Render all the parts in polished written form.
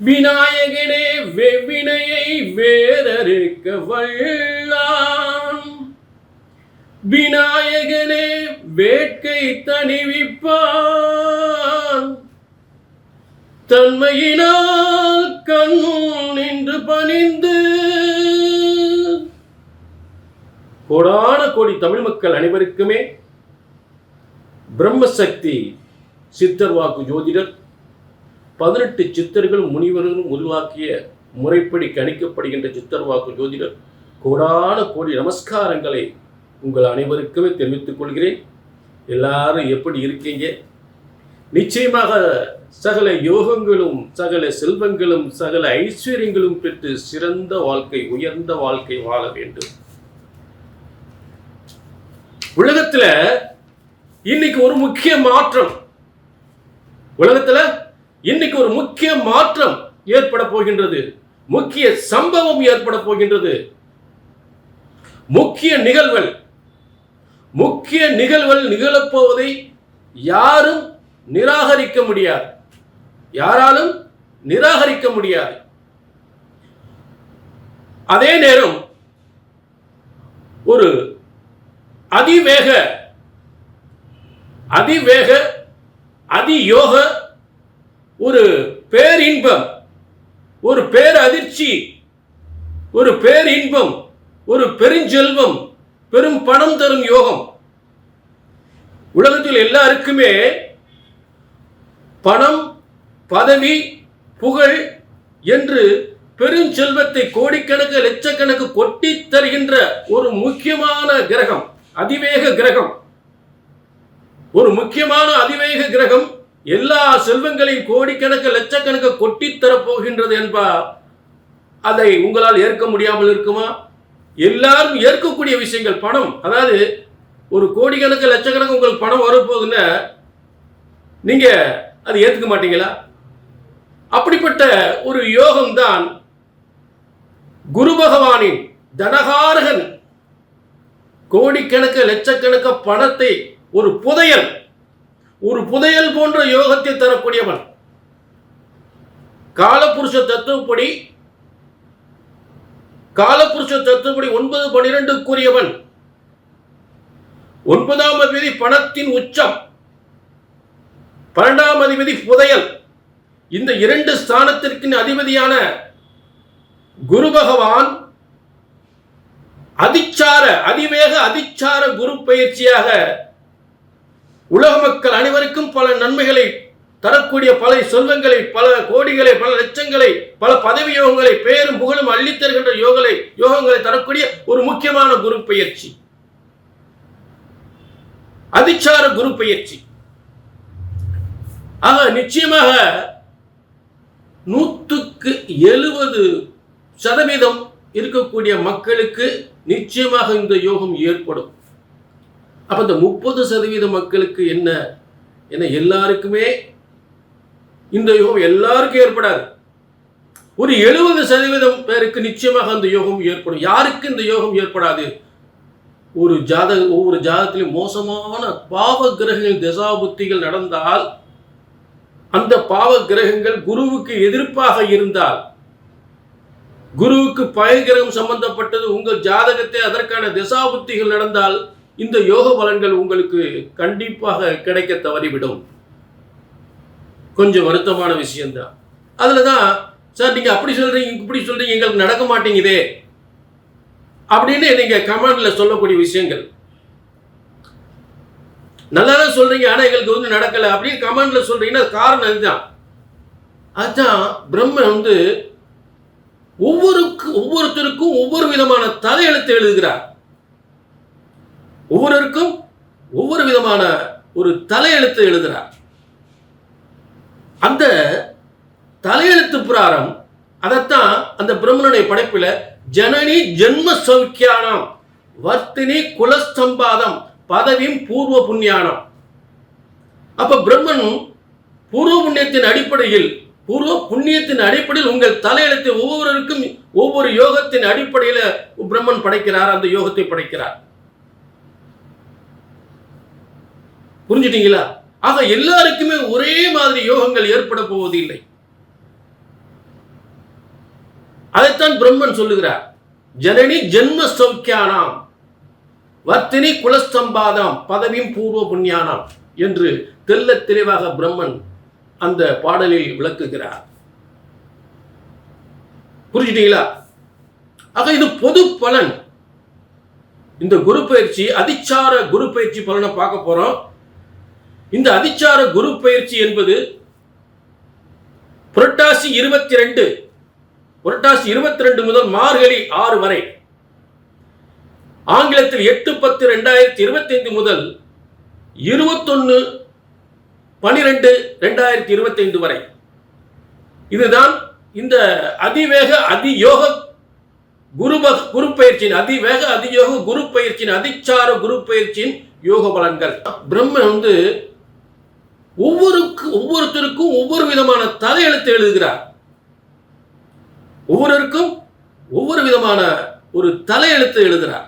விநாயகனே வெவ்வினையை வேறறுக்க வல்லான். விநாயகனே வேட்கை தணிவிப்பான். தன்மையினால் கண் நின்று பணிந்து கோடான கோடி தமிழ் மக்கள் அனைவருக்குமே பிரம்மசக்தி சித்தர் வாக்கு ஜோதிடர் 18 சித்தர்களும் முனிவர்களும் உருவாக்கிய முறைப்படி கணிக்கப்படுகின்ற சித்தர் வாக்கு ஜோதிடர் கோடான கோடி நமஸ்காரங்களை உங்கள் அனைவருக்குமே தெரிவித்துக் கொள்கிறேன். எல்லாரும் எப்படி இருக்கீங்க? நிச்சயமாக சகல யோகங்களும் சகல செல்வங்களும் சகல ஐஸ்வர்யங்களும் பெற்று சிறந்த வாழ்க்கை உயர்ந்த வாழ்க்கை வாழ வேண்டும். உலகத்துல இன்னைக்கு ஒரு முக்கிய மாற்றம் ஏற்பட போகின்றது. முக்கிய சம்பவம் ஏற்பட போகின்றது. முக்கிய நிகழ்வுகள் நிகழப்போவதை யாரும் நிராகரிக்க முடியாது. யாராலும் நிராகரிக்க முடியாது. அதே நேரம் ஒரு அதியோக ஒரு பேரின்பம், ஒரு பேரதிர்ச்சி, ஒரு பேரின்பம், ஒரு பெருஞ்செல்வம், பெரும் பணம் தரும் யோகம். உலகத்தில் எல்லாருக்குமே பணம், பதவி, புகழ் என்று பெருஞ்செல்வத்தை கோடிக்கணக்கு லட்சக்கணக்கு கொட்டி தருகின்ற ஒரு முக்கியமான கிரகம் அதிவேக கிரகம். ஒரு முக்கியமான அதிவேக கிரகம் எல்லா செல்வங்களையும் கோடிக்கணக்கு லட்சக்கணக்கு கொட்டித்தரப் போகின்றது என்பார். அதை உங்களால் ஏற்க முடியாமல் இருக்குமா? எல்லாரும் ஏற்கக்கூடிய விஷயங்கள். பணம், அதாவது ஒரு கோடிக்கணக்கு லட்சக்கணக்கு உங்களுக்கு பணம் வரப்போகுதுன்னா நீங்க அதை ஏற்றுக்க மாட்டீங்களா? அப்படிப்பட்ட ஒரு யோகம்தான் குரு பகவானின் தனகாரகன். கோடிக்கணக்கு லட்சக்கணக்கு பணத்தை ஒரு புதையல் போன்ற யோகத்தை தரக்கூடியவன். காலபுருஷ தத்துவப்படி 9-12 9ஆம் அதிபதி பணத்தின் உச்சம், 12ஆம் அதிபதி புதையல். இந்த 2 ஸ்தானத்திற்கு அதிபதியான குரு பகவான் அதிவேக அதிச்சார குரு பயிற்சியாக உலக மக்கள் அனைவருக்கும் பல நன்மைகளை தரக்கூடிய, பல செல்வங்களை, பல கோடிகளை, பல லட்சங்களை, பல பதவி யோகங்களை, பேரும் புகழும் அள்ளித்தருகின்ற யோகங்களை தரக்கூடிய ஒரு முக்கியமான குரு பயிற்சி, அதிச்சார குரு பயிற்சி. ஆக நிச்சயமாக 170% இருக்கக்கூடிய மக்களுக்கு நிச்சயமாக இந்த யோகம் ஏற்படும். அப்ப இந்த 30% மக்களுக்கு என்ன எல்லாருக்குமே இந்த யோகம் எல்லாருக்கும் ஏற்படாது. ஒரு 70% பேருக்கு நிச்சயமாக அந்த யோகம் ஏற்படும். யாருக்கு இந்த யோகம் ஏற்படாது? ஒவ்வொரு ஜாதகத்திலும் மோசமான பாவ கிரகங்கள் தசாபுத்திகள் நடந்தால், அந்த பாவ கிரகங்கள் குருவுக்கு எதிர்ப்பாக இருந்தால், குருவுக்கு பயகிரகம் சம்பந்தப்பட்டது உங்கள் ஜாதகத்தை அதற்கான தசாபுத்திகள் நடந்தால் இந்த யோக பலன்கள் உங்களுக்கு கண்டிப்பாக கிடைக்க தவறிவிடும். கொஞ்சம் வருத்தமான விஷயம்தான். அதுலதான் சார் நீங்க அப்படி சொல்றீங்க இப்படி சொல்றீங்க எங்களுக்கு நடக்க மாட்டேங்குதே அப்படின்னு நீங்க கமெண்ட்ல சொல்லக்கூடிய விஷயங்கள். நல்லாதான் சொல்றீங்க, ஆனா எங்களுக்கு நடக்கல அப்படின்னு கமெண்ட்ல சொல்றீங்கன்னா காரணம் இதுதான். அதுதான் பிரம்மன் ஒவ்வொருத்தருக்கும் ஒவ்வொரு விதமான தலையெழுத்து எழுதுகிறார். ஒவ்வொருவருக்கும் ஒவ்வொரு விதமான ஒரு தலையெழுத்து எழுதுகிறார். அந்த தலையெழுத்து பிரகாரம் அதைத்தான் அந்த பிரம்மனுடைய படைப்பில் ஜனனி ஜென்ம சௌக்கியானம் வர்த்தினி குலஸ்தம்பாதம் பதவியும் பூர்வ புண்ணியானம். அப்ப பிரம்மன் பூர்வ புண்ணியத்தின் அடிப்படையில் உங்கள் தலையெழுத்தை ஒவ்வொருவருக்கும் ஒவ்வொரு யோகத்தின் அடிப்படையில் பிரம்மன் படைக்கிறார். அந்த யோகத்தை படைக்கிறார். புரிஞ்சுட்டீங்களா? ஆக எல்லாருக்குமே ஒரே மாதிரி யோகங்கள் ஏற்பட போவதில்லை. அதைத்தான் பிரம்மன் சொல்லுகிறார். ஜனனி ஜென்ம சௌக்கியானாம் வர்த்தினி குலஸ்தம்பாதாம் பதவியும் பூர்வ புண்ணியானாம் என்று தெல்ல தெளிவாக பிரம்மன் அந்த பாடலில் விளக்குகிறார். புரிஞ்சுட்டீங்களா? ஆக இது பொது பலன். இந்த குரு பயிற்சி அதிச்சார குரு பயிற்சி பலனை பார்க்க போறோம். இந்த அதிச்சார குரு பயிற்சி என்பது புரட்டாசி 22 முதல் மார்கழி 6 வரை, ஆங்கிலத்தில் 8/10/2025 முதல் 21/12/2025 வரை. இதுதான் இந்த அதிவேக அதியோக குரு பயிற்சியின் அதிவேக அதியோக குரு பயிற்சியின் அதிச்சார குரு பயிற்சியின் யோக பலன்கள். பிரம்மன் ஒவ்வொருத்தருக்கும் ஒவ்வொரு விதமான தலையெழுத்து எழுதுகிறார். ஒவ்வொருவருக்கும் ஒவ்வொரு விதமான ஒரு தலையெழுத்து எழுதுகிறார்.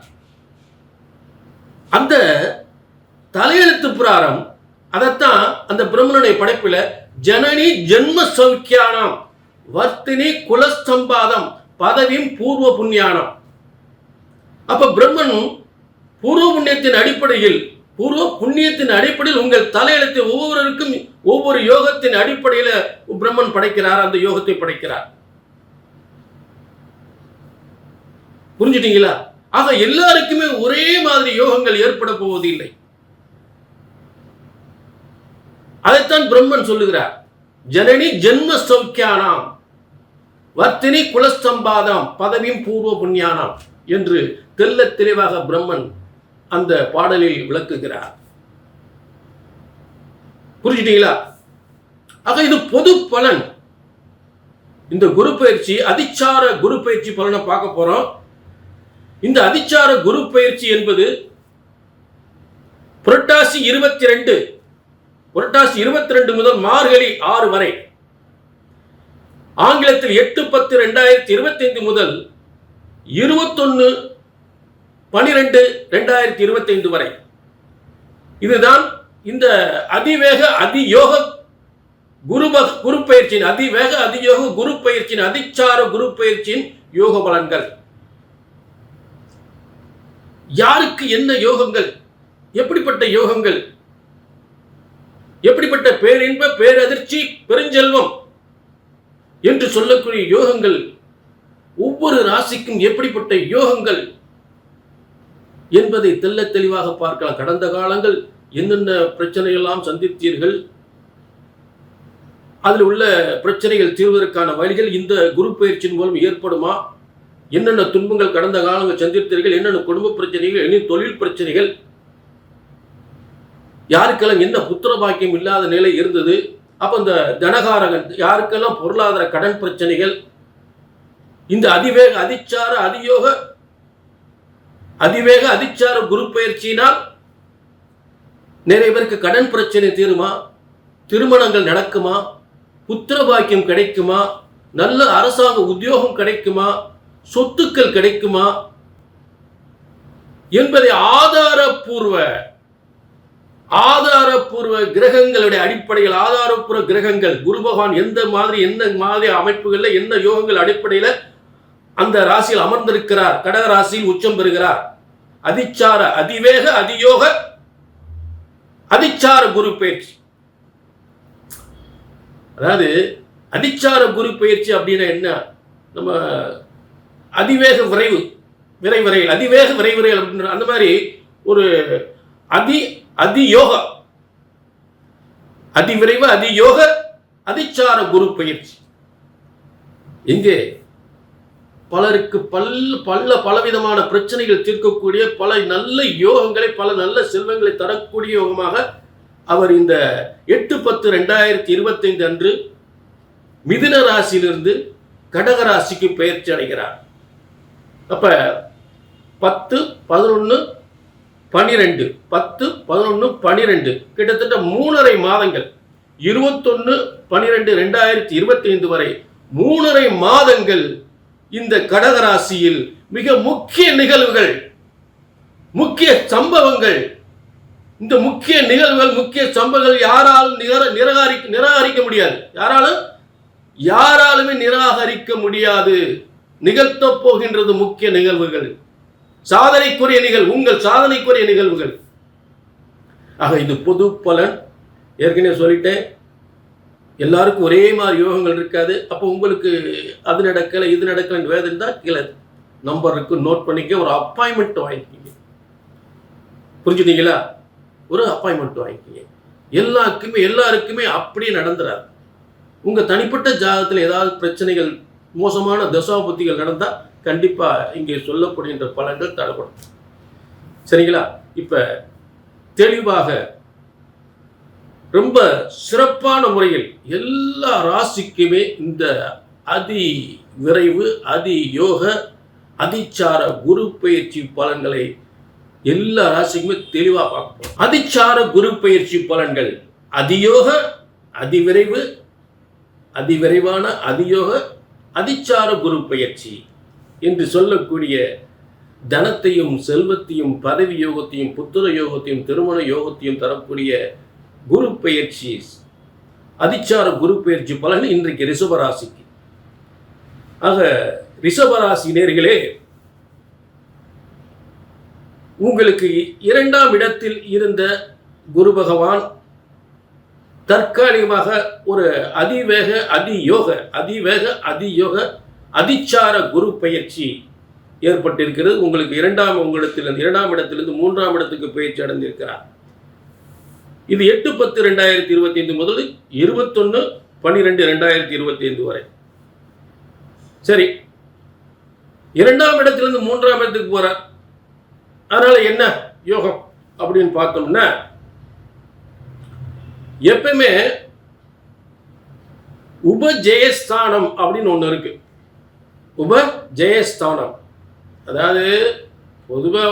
அந்த தலையெழுத்து பிரகாரம் அதைத்தான் அந்த பிரம்மனுடைய படைப்பில் ஜனனி ஜென்ம சௌக்கியானம் வர்த்தினி குலஸ்தம்பாதம் பதவியும் பூர்வ புண்ணியானம். அப்ப பிரம்மன் பூர்வ புண்ணியத்தின் அடிப்படையில் உங்கள் தலையெழுத்தை ஒவ்வொருவருக்கும் ஒவ்வொரு யோகத்தின் அடிப்படையில் பிரம்மன் படைக்கிறார். அந்த யோகத்தை படைக்கிறார். புரிஞ்சுட்டீங்களா? ஆக எல்லாருக்குமே ஒரே மாதிரி யோகங்கள் ஏற்பட போவதில்லை. அதைத்தான் பிரம்மன் சொல்லுகிறார். ஜனனி ஜென்ம சௌக்கியானாம் வர்த்தினி குலஸ்தம்பாதாம் பதவியும் பூர்வ புண்ணியானாம் என்று தெல்ல தெளிவாக பிரம்மன் அந்த பாடலில் விளக்குகிறார். புரிஞ்சுட்டீங்களா? ஆக இது பொது பலன். இந்த குரு பயிற்சி அதிச்சார குரு பயிற்சி பலனை பார்க்க போறோம். இந்த அதிச்சார குரு பயிற்சி என்பது புரட்டாசி 22 முதல் மார்கழி 6 வரை, ஆங்கிலத்தில் 8/10/2025 முதல் 21/12/2025 வரை. இதுதான் இந்த அதிவேக அதியோக குரு பயிற்சியின் அதிவேக அதியோக குரு பயிற்சியின் அதிச்சார குரு பயிற்சியின் யோக பலன்கள். யாருக்கு என்ன யோகங்கள், எப்படிப்பட்ட யோகங்கள், எப்படிப்பட்ட பேரின்ப பேரதிர்ச்சி பெருஞ்செல்வம் என்று சொல்லக்கூடிய யோகங்கள், ஒவ்வொரு ராசிக்கும் எப்படிப்பட்ட யோகங்கள் என்பதை தெல்ல தெளிவாக பார்க்கலாம். கடந்த காலங்கள் என்னென்ன பிரச்சனையெல்லாம் சந்தித்தீர்கள், அதில் உள்ள பிரச்சனைகள் தீர்வதற்கான வழிகள் இந்த குரு பயிற்சியின் மூலம் ஏற்படுமா, என்னென்ன துன்பங்கள் கடந்த காலங்கள் சந்தித்தீர்கள், என்னென்ன குடும்ப பிரச்சனைகள், என்ன தொழில் பிரச்சனைகள், யாருக்கெல்லாம் என்ன புத்திர பாக்கியம் இல்லாத நிலை இருந்தது, அப்ப இந்த தனகாரகன் யாருக்கெல்லாம் பொருளாதார கடன் பிரச்சனைகள், இந்த அதிவேக அதிச்சார குரு பயிற்சியினால் நிறைய பேருக்கு கடன் பிரச்சனை தீருமா, திருமணங்கள் நடக்குமா, புத்திர பாக்கியம் கிடைக்குமா, நல்ல அரசாங்க உத்தியோகம் கிடைக்குமா, சொத்துக்கள் கிடைக்குமா என்பதை ஆதாரப்பூர்வ கிரகங்களுடைய அடிப்படையில், ஆதாரப்பூர்வ கிரகங்கள் குரு பகவான் எந்த மாதிரி அமைப்புகளில் என்ன யோகங்கள் அடிப்படையில் அந்த ராசியில் அமர்ந்திருக்கிறார், கடக ராசியில் உச்சம் பெறுகிறார். அதிச்சார அதிவேக அதியோக அதிச்சார குரு பயிற்சி. அதாவது அதிச்சார குரு பயிற்சி அப்படின்னா என்ன? நம்ம அதிவேக விரைவிரையில் அதிவேக விரைவிரையில் அப்படின்ற அந்த மாதிரி ஒரு அதியோக அதிவிரைவு அதியோக அதிச்சார குரு பயிற்சி. இங்கே பலருக்கு பலவிதமான பிரச்சனைகள் தீர்க்கக்கூடிய பல நல்ல யோகங்களை, பல நல்ல செல்வங்களை தரக்கூடிய யோகமாக அவர் இந்த 8/10/2025 அன்று மிதுன ராசியிலிருந்து கடக ராசிக்கு பயிற்சி அடைகிறார். அப்ப 10/11/12 கிட்டத்தட்ட 3.5 மாதங்கள், 21/12/2025 வரை 3.5 மாதங்கள் இந்த கடக ராசியில் மிக முக்கிய நிகழ்வுகள், முக்கிய சம்பவங்கள். இந்த முக்கிய நிகழ்வுகள், முக்கிய சம்பவங்கள் யாராலும் நிராகரிக்க முடியாது. யாராலுமே நிராகரிக்க முடியாது. நிகழ்த்தப் போகின்றது முக்கிய நிகழ்வுகள், சாதனைக்குரிய நிகழ்வு, உங்கள் சாதனைக்குரிய நிகழ்வுகள். ஆக இது பொது பலன். ஏற்கனவே சொல்லிட்டேன், எல்லாருக்கும் ஒரே மாதிரி யோகங்கள் இருக்காது. அப்போ உங்களுக்கு அது நடக்கலை இது நடக்கலைன்னு வேதம் இருந்தால் கீழே நம்பர் இருக்கு, நோட் பண்ணிக்க, ஒரு அப்பாயின்மெண்ட் வாங்கிக்கிங்க. புரிஞ்சுட்டீங்களா? ஒரு அப்பாயின்மெண்ட் வாங்கிக்கிங்க. எல்லாருக்குமே அப்படியே நடந்துடாது. உங்கள் தனிப்பட்ட ஜாதகத்தில் ஏதாவது பிரச்சனைகள், மோசமான தசாபுத்திகள் நடந்தால் கண்டிப்பாக இங்கே சொல்லப்படுகின்ற பலன்கள் தடைப்படும். சரிங்களா? இப்போ தெளிவாக ரொம்ப சிறப்பான முறையில் எல்லா ராசிக்குமே இந்த அதி விரைவு, அதி யோக, அதிச்சார குரு பயிற்சி பலன்களை எல்லா ராசிக்குமே தெளிவாக பார்ப்போம். அதிச்சார குரு பயிற்சி பலன்கள் அதியோக, அதிவிரைவு, அதிவிரைவான அதியோக, அதிச்சார குரு பயிற்சி என்று சொல்லக்கூடிய தனத்தையும் செல்வத்தையும் பதவி யோகத்தையும் புத்திர யோகத்தையும் திருமண யோகத்தையும் தரக்கூடிய குரு பயிற்சி, அதிச்சார குரு பயிற்சி பலன் இன்றைக்கு ரிஷபராசிக்கு. ஆக ரிஷபராசி நேர்களே, உங்களுக்கு 2ஆம் இடத்தில் இருந்த குரு பகவான் தற்காலிகமாக ஒரு அதிவேக அதியோக அதிச்சார குரு பயிற்சி ஏற்பட்டிருக்கிறது. உங்களுக்கு 2ஆம் இடத்திலிருந்து 3ஆம் இடத்துக்கு பயிற்சி அடைந்திருக்கிறார். இது 8/10/2025 முதல் 21/12/2025 வரை. சரி, 2ஆம் இடத்திலிருந்து 3ஆம் இடத்துக்கு போறார். அதனால என்ன யோகம் அப்படின்னு பார்த்தோம்னா, எப்பவுமே உபஜெயஸ்தானம் அப்படின்னு ஒன்று இருக்கு. உபஜெயஸ்தானம் அதாவது பொதுவாக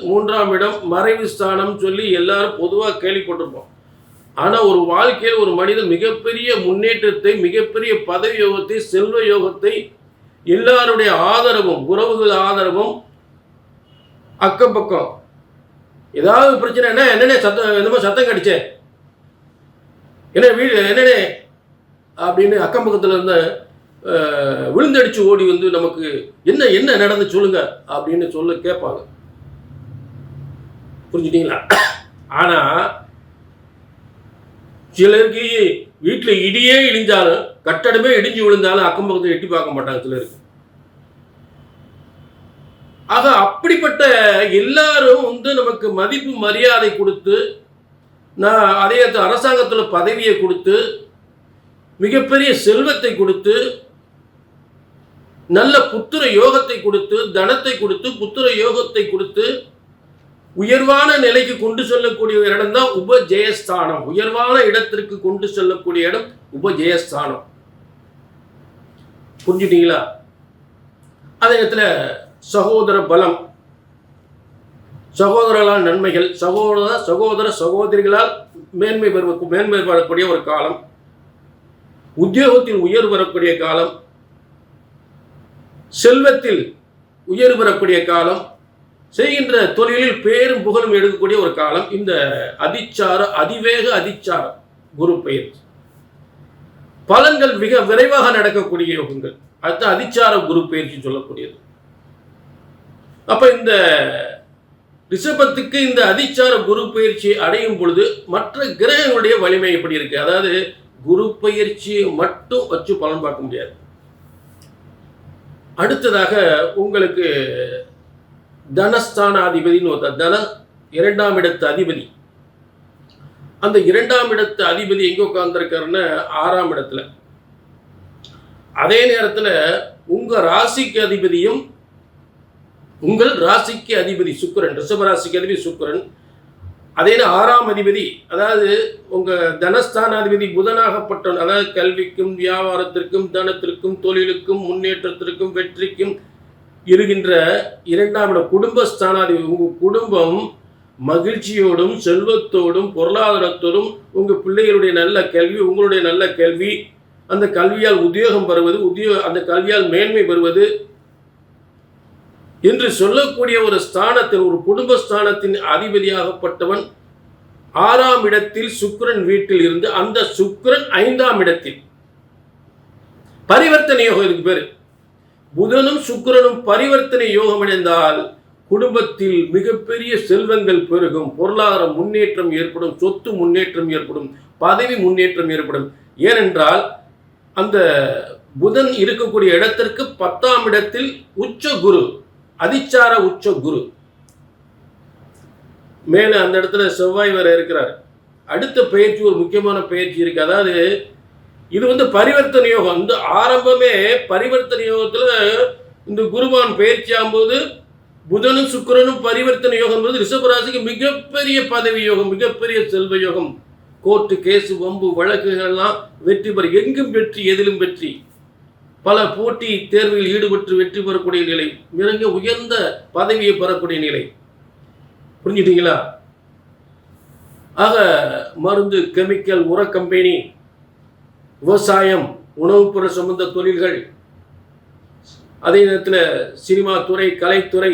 3ஆம் இடம் மறைவு ஸ்தானம் சொல்லி எல்லாரும் பொதுவாக கேள்விப்பட்டிருப்போம். ஆனால் ஒரு வாழ்க்கையில் ஒரு மனிதன் மிகப்பெரிய முன்னேற்றத்தை, மிகப்பெரிய பதவி யோகத்தை, செல்வ யோகத்தை, எல்லாருடைய ஆதரவும், உறவுகள் ஆதரவும், அக்கம் பக்கம் ஏதாவது பிரச்சனைனா என்னென்ன சத்தம், என்னமோ சத்தம் கடிச்சே, என்ன வீடு என்னென்ன அப்படின்னு அக்கம் பக்கத்தில் இருந்த விழுந்தடிச்சு ஓடி நமக்கு என்ன நடந்து சொல்லுங்க அப்படின்னு சொல்ல கேட்பாங்க. புரிஞ்சுட்டீங்களா? ஆனா சிலருக்கு வீட்டில் இடியே இடிஞ்சாலும், கட்டடமே இடிஞ்சு விழுந்தாலும் அக்கம் பக்கத்தை எட்டி பார்க்க மாட்டாங்க சிலருக்கு. ஆக அப்படிப்பட்ட எல்லாரும் நமக்கு மதிப்பு மரியாதை கொடுத்து, நான் அதே அரசாங்கத்தில் பதவியை கொடுத்து, மிகப்பெரிய செல்வத்தை கொடுத்து, நல்ல புத்திர யோகத்தை கொடுத்து, தனத்தை கொடுத்து, புத்திர யோகத்தை கொடுத்து, உயர்வான நிலைக்கு கொண்டு செல்லக்கூடிய இடம் தான் உபஜெயஸ்தானம். உயர்வான இடத்திற்கு கொண்டு செல்லக்கூடிய இடம் உபஜெயஸ்தானம். புரிஞ்சுட்டீங்களா? அதே நேரத்தில் சகோதர பலம், சகோதரர்களால் நன்மைகள், சகோதர சகோதரிகளால் மேன்மை பெறக்கூடிய ஒரு காலம், உத்தியோகத்தில் உயர்வு வரக்கூடிய காலம், செல்வத்தில் உயர்வு பெறக்கூடிய காலம், செய்கின்ற தொழிலில் பேரும் புகழும் எடுக்கக்கூடிய ஒரு காலம் இந்த அதிவேக அதிச்சார குரு பயிற்சி. பலன்கள் மிக விரைவாக நடக்கக்கூடிய யோகங்கள். அடுத்த அதிச்சார குரு பயிற்சி சொல்லக்கூடியது. அப்ப இந்த ரிஷபத்துக்கு இந்த அதிச்சார குரு பயிற்சி அடையும் பொழுது மற்ற கிரகங்களுடைய வலிமை எப்படி இருக்கு? அதாவது குரு பயிற்சியை மட்டும் வச்சு பலன் பார்க்க முடியாது. அடுத்ததாக உங்களுக்கு தனஸ்தானாதிபதினு தன 2ஆம் இடத்து அதிபதி. அந்த 2ஆம் இடத்து அதிபதி எங்க உட்கார்ந்துருக்காருன்னா 6ஆம் இடத்துல. அதே நேரத்தில் உங்க ராசிக்கு அதிபதியும், உங்கள் ராசிக்கு அதிபதி சுக்கிரன், ரிஷபராசிக்கு அதிபதி சுக்கிரன், அதே 6ஆம் அதிபதி, அதாவது உங்க தனஸ்தானாதிபதி புதனாகப்பட்ட, அதாவது கல்விக்கும் வியாபாரத்திற்கும் தனத்திற்கும் தொழிலுக்கும் முன்னேற்றத்திற்கும் வெற்றிக்கும் இருக்கின்ற 2ஆம் இடம் குடும்பஸ்தானாதிபதி. உங்க குடும்பம் மகிழ்ச்சியோடும் செல்வத்தோடும் பொருளாதாரத்தோடும், உங்க பிள்ளைகளுடைய நல்ல கல்வி, உங்களுடைய நல்ல கல்வி, அந்த கல்வியால் உத்தியோகம் பெறுவது, அந்த கல்வியால் மேன்மை பெறுவது என்று சொல்லக்கூடிய ஒரு ஸ்தானத்தில், ஒரு குடும்பஸ்தானத்தின் அதிபதியாகப்பட்டவன் 6ஆம் இடத்தில் சுக்கிரன் வீட்டில் இருந்து, அந்த சுக்கிரன் 5ஆம் இடத்தில் பரிவர்த்தனை யோகம். இதுக்கு பேரு புதனும் சுக்கிரனும் பரிவர்த்தனை யோகம் அடைந்தால் குடும்பத்தில் மிகப்பெரிய செல்வங்கள் பெருகும், பொருளாதார முன்னேற்றம் ஏற்படும், சொத்து முன்னேற்றம் ஏற்படும், பதவி முன்னேற்றம் ஏற்படும். ஏனென்றால் அந்த புதன் இருக்கக்கூடிய இடத்திற்கு 10ஆம் இடத்தில் உச்ச குரு, அதிச்சார உச்ச குரு, மேல அந்த இடத்துல செவ்வாய் வர இருக்கிறார். அடுத்த பயிற்சி ஒரு முக்கியமான பயிற்சி இருக்கு. அதாவது இது பரிவர்த்தனை யோகம். இந்த ஆரம்பமே பரிவர்த்தனை யோகத்துல இந்த குருவான் பயிற்சி ஆகும்போது புதனும் சுக்கிரனும் பரிவர்த்தனை யோகம் ரிஷபராசிக்கு மிகப்பெரிய பதவி யோகம், மிகப்பெரிய செல்வ யோகம். கோர்ட்டு கேசு வம்பு வழக்குகள்லாம் வெற்றி பெற, எங்கும் வெற்றி, எதிலும் வெற்றி, பல போட்டி தேர்வில் ஈடுபட்டு வெற்றி பெறக்கூடிய நிலை, மிக உயர்ந்த பதவியை பெறக்கூடிய நிலை. புரிஞ்சுட்டீங்களா? ஆக மருந்து, கெமிக்கல், உர கம்பெனி, விவசாயம், உணவுப்புற சம்பந்த தொழில்கள், அதே நேரத்தில் சினிமா துறை, கலைத்துறை,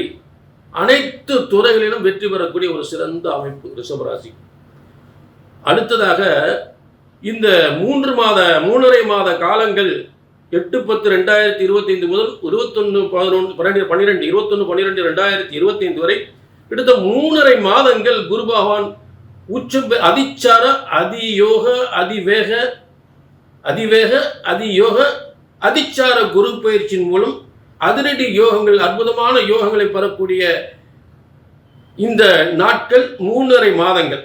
அனைத்து துறைகளிலும் வெற்றி பெறக்கூடிய ஒரு சிறந்த அமைப்பு ரிஷபராசி. அடுத்ததாக இந்த 3.5 மாத காலங்கள் 8/10/2025 முதல் 21/12/2025 வரை கிட்டத்தட்ட 3.5 மாதங்கள் குரு பகவான் உச்சம் அதிச்சார அதியோக அதிவேக அதிச்சார குரு பயிற்சியின் மூலம் அதிரடி யோகங்கள், அற்புதமான யோகங்களை பெறக்கூடிய இந்த நாட்கள் 3.5 மாதங்கள்.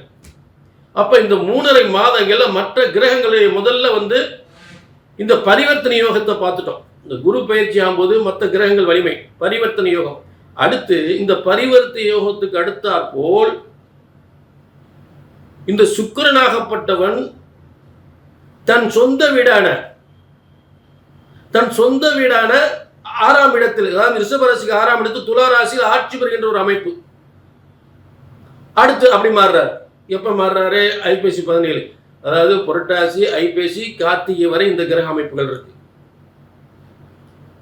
அப்ப இந்த 3.5 மாதங்கள்ல மற்ற கிரகங்களை முதல்ல இந்த பரிவர்த்தனை யோகத்தை பார்த்துட்டோம். இந்த குரு பயிற்சி ஆகும்போது மற்ற கிரகங்கள் வலிமை, பரிவர்த்தனை யோகம். அடுத்து இந்த பரிவர்த்தனை யோகத்துக்கு அடுத்தாற் போல் இந்த சுக்கிரனாகப்பட்டவன் தன் சொந்த வீடான 6ஆம் இடத்தில், அதாவது ரிஷபராசிக்கு 6ஆம் இடத்தில் துலா ராசியில் ஆட்சி பெறுகின்ற ஒரு அமைப்பு. அடுத்து அப்படி மாறுறாரு. எப்ப மாறுறாரு? ஐப்பசி 17, அதாவது புரட்டாசி, ஐப்பசி, கார்த்திகை வரை இந்த கிரக அமைப்புகள் இருக்கு.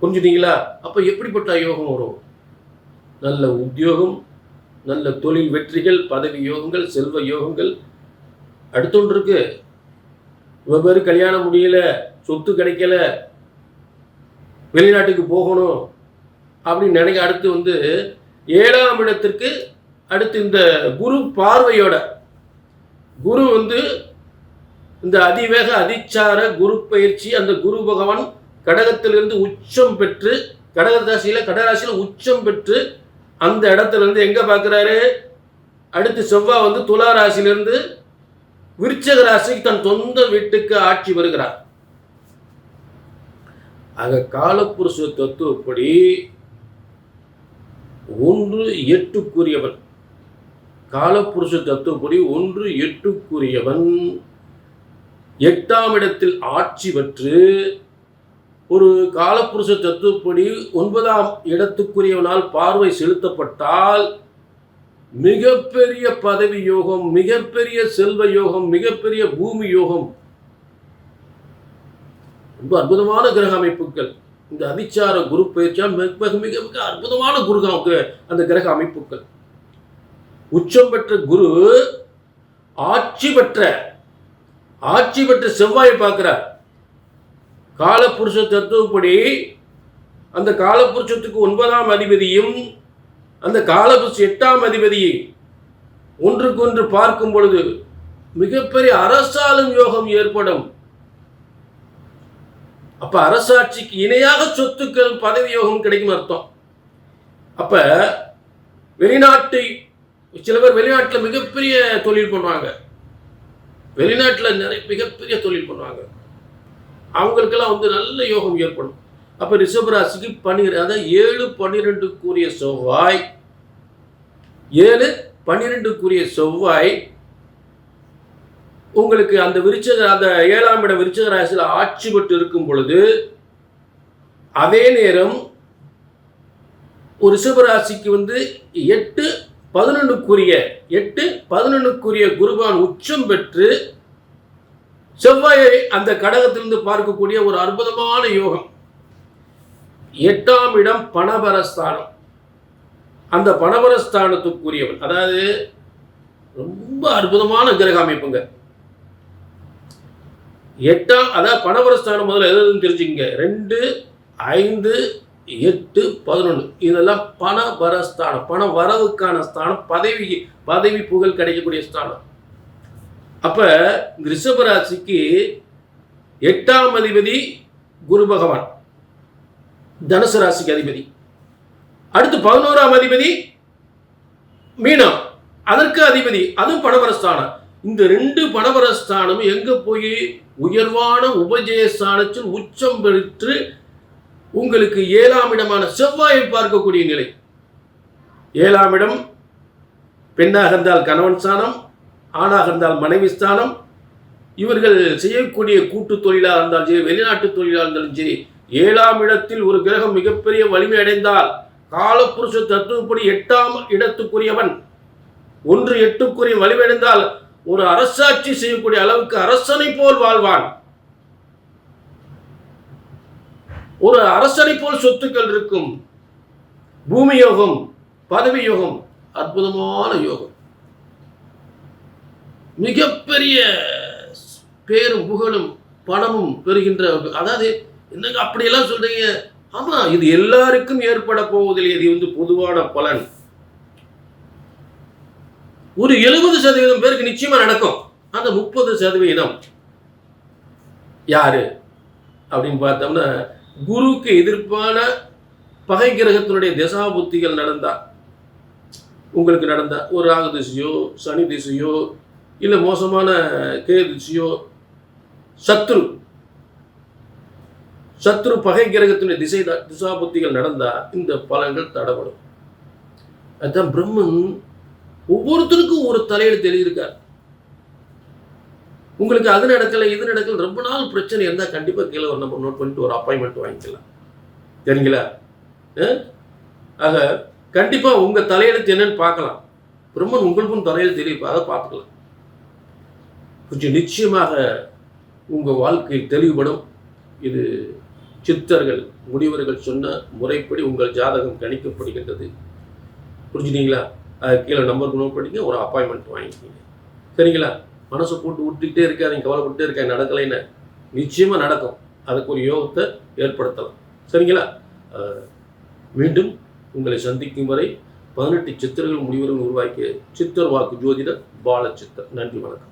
புரிஞ்சுட்டீங்களா? அப்ப எப்படிப்பட்ட யோகம் வரும்? நல்ல உத்தியோகம், நல்ல தொழில் வெற்றிகள், பதவி யோகங்கள், செல்வ யோகங்கள். அடுத்தொன்று இருக்கு, வெவ்வேறு கல்யாணம் முடியல, சொத்து கிடைக்கல, வெளிநாட்டுக்கு போகணும் அப்படின்னு நினைக்க. அடுத்து 7ஆம் இடத்திற்கு அடுத்து இந்த குரு பார்வையோட குரு இந்த அதிவேக அதிச்சார குரு பயிற்சி, அந்த குரு பகவான் கடகத்திலிருந்து உச்சம் பெற்று, கடகராசியில உச்சம் பெற்று அந்த இடத்துல இருந்து எங்க பார்க்கிறாரு? அடுத்து செவ்வாய் துலா ராசியிலிருந்து விருச்சிக ராசிக்கு தன் சொந்த வீட்டுக்கு ஆட்சி வருகிறார். ஆக காலப்புருஷ தத்துவப்படி 1/8 காலப்புருஷ தத்துவப்படி 1/8 8ஆம் இடத்தில் ஆட்சி பெற்று, ஒரு காலப்புருஷ தத்துவப்படி 9ஆம் இடத்துக்குரியவனால் பார்வை செலுத்தப்பட்டால் மிகப்பெரிய பதவி யோகம், மிகப்பெரிய செல்வ யோகம், மிகப்பெரிய பூமி யோகம். ரொம்ப அற்புதமான கிரக அமைப்புகள். இந்த அதிச்சார குரு பயிற்சியா மிக மிக மிக அற்புதமான அந்த கிரக அமைப்புகள். உச்சம் பெற்ற குரு ஆட்சி பெற்ற செவ்வாயை பார்க்கிறார். காலப்புருஷ தத்துவப்படி அந்த காலப்புருஷத்துக்கு 9ஆம் அதிபதியும் அந்த காலப்புருஷ 8ஆம் அதிபதியை ஒன்றுக்கொன்று பார்க்கும் பொழுது மிகப்பெரிய அரசாளும் யோகம் ஏற்படும். அப்ப அரசாட்சிக்கு இணையாக சொத்துக்கள், பதவி யோகம் கிடைக்கும் அர்த்தம். அப்ப சில பேர் வெளிநாட்டில் மிகப்பெரிய தொழில் பண்ணுவாங்க, வெளிநாட்டில் நிறைய மிகப்பெரிய தொழில் பண்ணுவாங்க, அவங்களுக்கெல்லாம் நல்ல யோகம் ஏற்படும். அப்ப ரிஷபராசிக்கு 7/12 செவ்வாய் 7/12 செவ்வாய் உங்களுக்கு அந்த 7ஆம் இடம் விருச்சிக ராசியில் ஆட்சி பெற்று இருக்கும் பொழுது, அதே நேரம் ஒரு ரிஷபராசிக்கு 8/11 குருவான் உச்சம் பெற்று செவ்வாயை அந்த கடகத்திலிருந்து பார்க்கக்கூடிய ஒரு அற்புதமான யோகம். 8ஆம் இடம் பணபரஸ்தானம். அந்த பணபரஸ்தானத்துக்குரியவன், அதாவது ரொம்ப அற்புதமான கிரக அமைப்புங்க. 8ஆம், அதாவது பணபரஸ்தானம் முதல்ல எதுன்னு தெரிஞ்சுக்கங்க. 2, 5, 8, 11 இதெல்லாம் பண வரஸ்தானம், பண வரவுக்கான ஸ்தானம், பதவி புகழ் கிடைக்கக்கூடிய ஸ்தானம். அப்ப ரிஷப ராசிக்கு 8ஆம் அதிபதி குரு பகவான், தனுசு ராசிக்கு அதிபதி. அடுத்து 11ஆம் அதிபதி மீனம், அதற்கு அதிபதி, அதுவும் பணவரஸ்தானம். இந்த 2 பணவரஸ்தானம் எங்க போய் உயர்வான உபஜயஸ்தானத்தில் உச்சம் பெற்று உங்களுக்கு 7ஆம் இடமான செவ்வாயை பார்க்கக்கூடிய நிலை. 7ஆம் இடம் பெண்ணாக இருந்தால் கணவன் ஸ்தானம், ஆணாக இருந்தால் மனைவி ஸ்தானம். இவர்கள் செய்யக்கூடிய கூட்டு தொழிலாக இருந்தாலும் சரி, வெளிநாட்டு தொழிலாக இருந்தாலும் சரி, 7ஆம் இடத்தில் ஒரு கிரகம் மிகப்பெரிய வலிமை அடைந்தால் காலப்புருஷ தத்துவப்படி 8ஆம் இடத்துக்குரியவன் 1-8க்குரிய வலிமை அடைந்தால் ஒரு அரசாட்சி செய்யக்கூடிய அளவுக்கு அரசனை போல் வாழ்வான். ஒரு அரசனை போல் சொத்துக்கள் இருக்கும். பூமி யோகம், பதவி யோகம், அற்புதமான யோகம். மிகப்பெரிய பேரும் புகழும் பணமும் பெறுகின்ற, அதாவது என்னங்க அப்படியெல்லாம் சொல்றீங்க? ஆமா, இது எல்லாருக்கும் ஏற்பட போவதில்லை. இது பொதுவான பலன். ஒரு 70% பேருக்கு நிச்சயமா நடக்கும். அந்த 30% யாரு அப்படின்னு பார்த்தோம்னா, குருவுக்கு எதிர்ப்பான பகை கிரகத்தினுடைய திசா புத்திகள் நடந்தா, உங்களுக்கு நடந்தா, ஒரு ராகு திசையோ சனி திசையோ இல்லை மோசமான கேது திசையோ, சத்ரு பகை கிரகத்தினுடைய திசா புத்திகள் நடந்தா இந்த பலன்கள் தடப்படும். அதுதான் பிரம்மன் ஒவ்வொருத்தருக்கும் ஒரு தலையெழுத்து எழுதியிருக்கார். உங்களுக்கு அது நடக்கலை, இது நடக்கல, ரொம்ப நாள் பிரச்சனை இருந்தால் கண்டிப்பாக கீழே ஒரு நம்பர் நோட் பண்ணிட்டு ஒரு அப்பாயின்மெண்ட் வாங்கிக்கலாம். சரிங்களா? ஆக கண்டிப்பாக உங்கள் தலையெழுத்து என்னன்னு பார்க்கலாம். பிரம்மன் உங்களுக்கும் தலையெழுத்து தெரியும், அதை பார்த்துக்கலாம். கொஞ்சம் நிச்சயமாக உங்கள் வாழ்க்கை தெளிவுபடும். இது சித்தர்கள் முனிவர்கள் சொன்ன முறைப்படி உங்கள் ஜாதகம் கணிக்கப்படுகின்றது. புரிஞ்சுட்டீங்களா? கீழே நம்பருக்கு நோட் பண்ணிங்க, ஒரு அப்பாயின்மெண்ட் வாங்கிக்கிங்க. சரிங்களா? மனசை போட்டு விட்டுக்கிட்டே இருக்காதீங்க, கவலைப்பட்டே இருக்காங்க, நடக்கலைன்னு. நிச்சயமாக நடக்கும். அதுக்கு ஒரு யோகத்தை ஏற்படுத்தலாம். சரிங்களா? மீண்டும் உங்களை சந்திக்கும் வரை 18 சித்தர்கள் முனிவர்கள் உருவாக்கிய சித்தர் வாக்கு ஜோதிடர் பாலச்சித்தர். நன்றி, வணக்கம்.